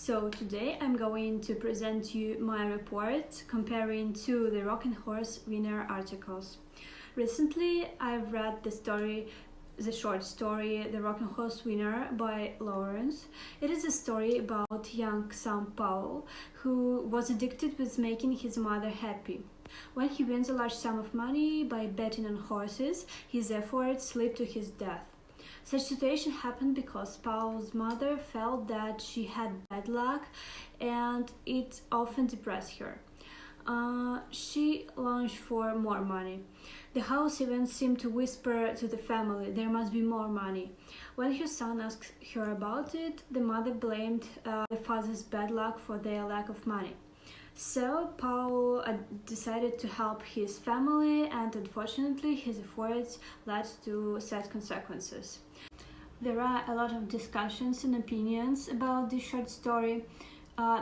So today I'm going to present you my report comparing to the Rocking Horse winner articles. Recently I've read the short story The Rocking Horse Winner by Lawrence. It is a story about young son Paul who was addicted with making his mother happy. When he wins a large sum of money by betting on horses, his efforts lead to his death. Such situation happened because Paul's mother felt that she had bad luck and it often depressed her. She longed for more money. The house even seemed to whisper to the family, there must be more money. When her son asked her about it, the mother blamed the father's bad luck for their lack of money. So Paul decided to help his family, and unfortunately his efforts led to sad consequences. There are a lot of discussions and opinions about this short story.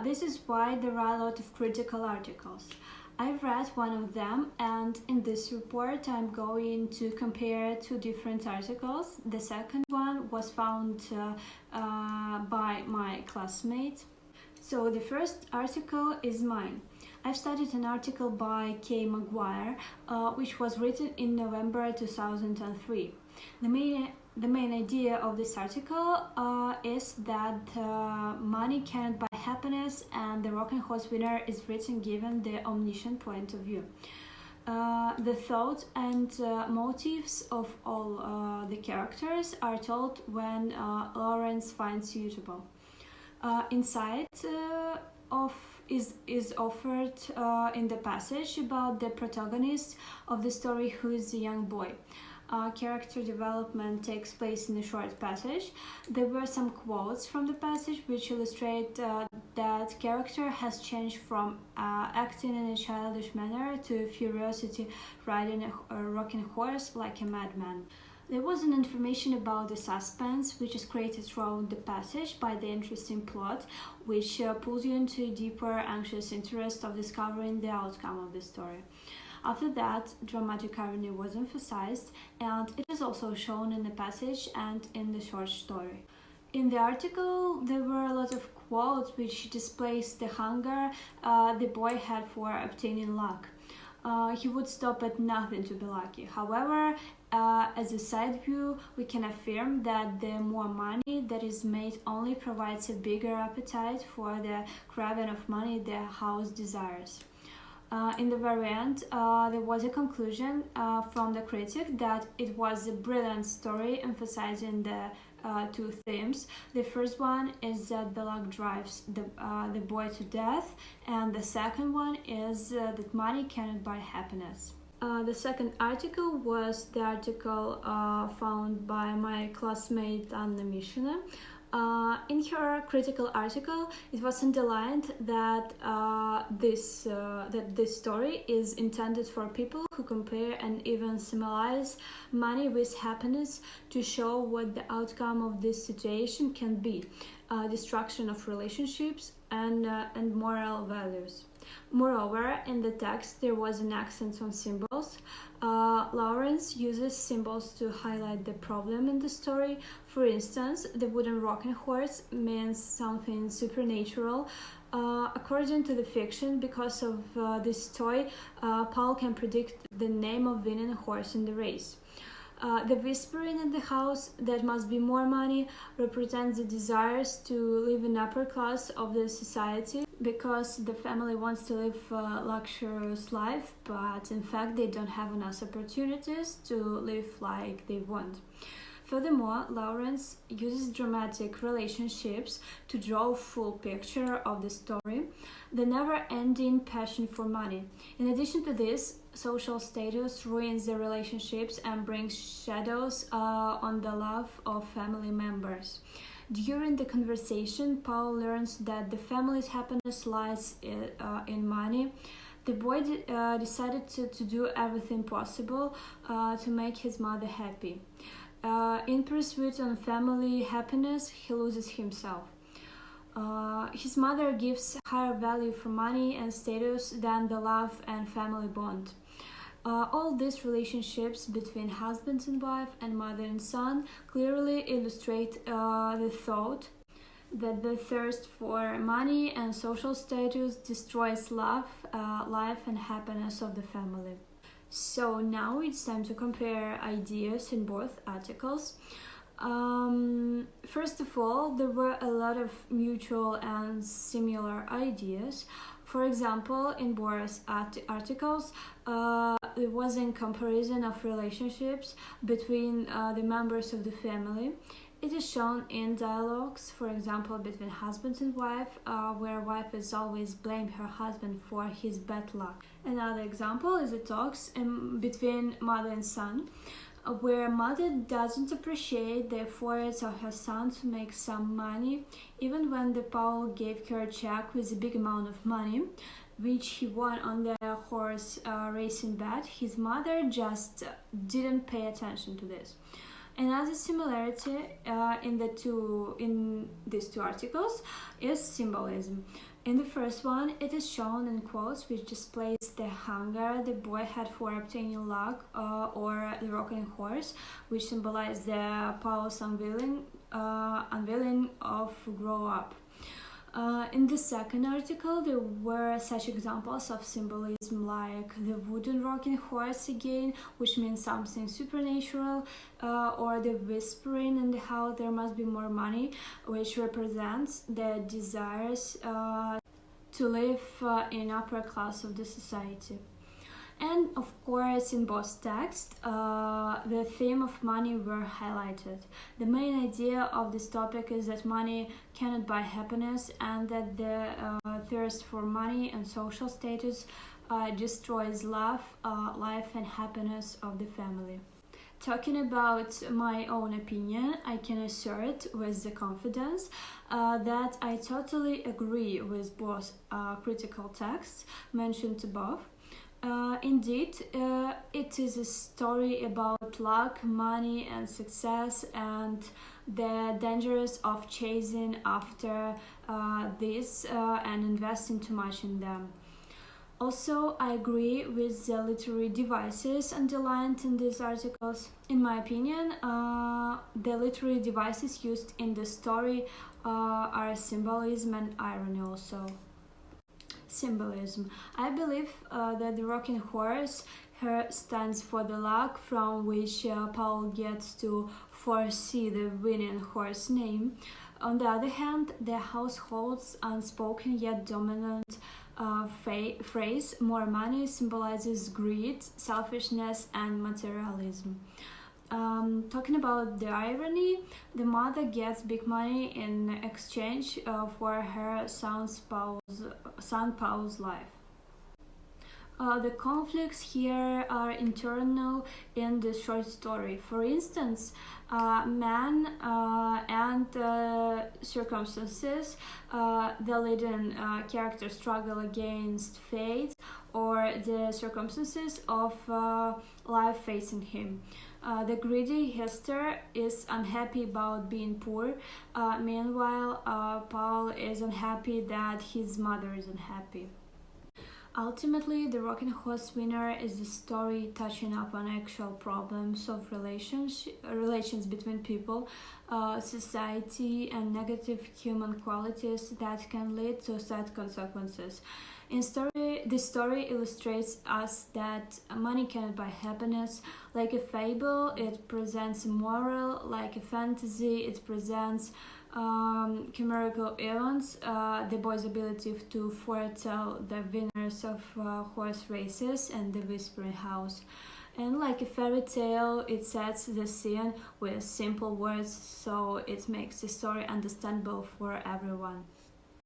This is why there are a lot of critical articles. I've read one of them, and in this report I'm going to compare two different articles. The second one was found by my classmate. So the first article is mine. I've studied an article by Kay Maguire, which was written in November 2003. The main idea of this article is that money cannot buy happiness, and the Rocking Horse winner is written given the omniscient point of view. The thoughts and motives of all the characters are told when Lawrence finds suitable. Insight is offered in the passage about the protagonist of the story, who is a young boy. Character development takes place in a short passage. There were some quotes from the passage which illustrate that character has changed from acting in a childish manner to furiosity, riding a rocking horse like a madman. There was an information about the suspense, which is created throughout the passage by the interesting plot, which pulls you into a deeper, anxious interest of discovering the outcome of the story. After that, dramatic irony was emphasized, and it is also shown in the passage and in the short story. In the article, there were a lot of quotes which displays the hunger the boy had for obtaining luck. He would stop at nothing to be lucky. However, as a side view, we can affirm that the more money that is made only provides a bigger appetite for the craving of money the house desires. In the very end, there was a conclusion from the critic that it was a brilliant story emphasizing the two themes. The first one is that the luck drives the boy to death, and the second one is that money cannot buy happiness. The second article was the article found by my classmate Anna Mishina. In her critical article, it was underlined that this story is intended for people who compare and even symbolize money with happiness to show what the outcome of this situation can be: destruction of relationships and moral values. Moreover, in the text there was an accent on symbols. Lawrence uses symbols to highlight the problem in the story. For instance, the wooden rocking horse means something supernatural. According to the fiction, because of this toy, Paul can predict the name of winning a horse in the race. The whispering in the house that must be more money represents the desires to live in upper class of the society, because the family wants to live a luxurious life, but in fact they don't have enough opportunities to live like they want. Furthermore, Lawrence uses dramatic relationships to draw a full picture of the story, the never-ending passion for money. In addition to this, social status ruins the relationships and brings shadows on the love of family members. During the conversation, Paul learns that the family's happiness lies in money. The boy decided to do everything possible to make his mother happy. In pursuit of family happiness, he loses himself. His mother gives higher value for money and status than the love and family bond. All these relationships between husband and wife and mother and son clearly illustrate the thought that the thirst for money and social status destroys love, life and happiness of the family. So now it's time to compare ideas in both articles. First of all, there were a lot of mutual and similar ideas. For example, in both articles, there was a comparison of relationships between the members of the family. It is shown in dialogues, for example, between husband and wife, where wife is always blame her husband for his bad luck. Another example is the talks between mother and son, where mother doesn't appreciate the efforts of her son to make some money, even when the Paul gave her a check with a big amount of money, which he won on the horse racing bet. His mother just didn't pay attention to this. Another similarity in these two articles is symbolism. In the first one, it is shown in quotes which displays the hunger the boy had for obtaining luck, or the rocking horse, which symbolizes the Paul's unwilling of grow up. In the second article, there were such examples of symbolism like the wooden rocking horse again, which means something supernatural, or the whispering in the house there must be more money, which represents the desires to live in upper class of the society. And of course, in both texts, the theme of money were highlighted. The main idea of this topic is that money cannot buy happiness, and that the thirst for money and social status destroys love, life and happiness of the family. Talking about my own opinion, I can assert with the confidence that I totally agree with both critical texts mentioned above. Indeed, it is a story about luck, money and success, and the dangers of chasing after this and investing too much in them. Also, I agree with the literary devices underlined in these articles. In my opinion, the literary devices used in the story are symbolism and irony also. Symbolism. I believe that the rocking horse here stands for the luck from which Paul gets to foresee the winning horse name. On the other hand, the household's unspoken yet dominant phrase, more money, symbolizes greed, selfishness and materialism. Talking about the irony, the mother gets big money in exchange for her son Paul's life. The conflicts here are internal in the short story. For instance, man and circumstances, the leading character struggle against fate or the circumstances of life facing him. The greedy Hester is unhappy about being poor. Meanwhile, Paul is unhappy that his mother is unhappy. Ultimately, the Rocking Horse winner is the story touching upon actual problems of relations between people, society, and negative human qualities that can lead to sad consequences. This story illustrates us that money cannot buy happiness. Like a fable, it presents a moral. Like a fantasy, it presents chimerical events, the boy's ability to foretell the winners of horse races and the whispering house. And like a fairy tale, it sets the scene with simple words, so it makes the story understandable for everyone.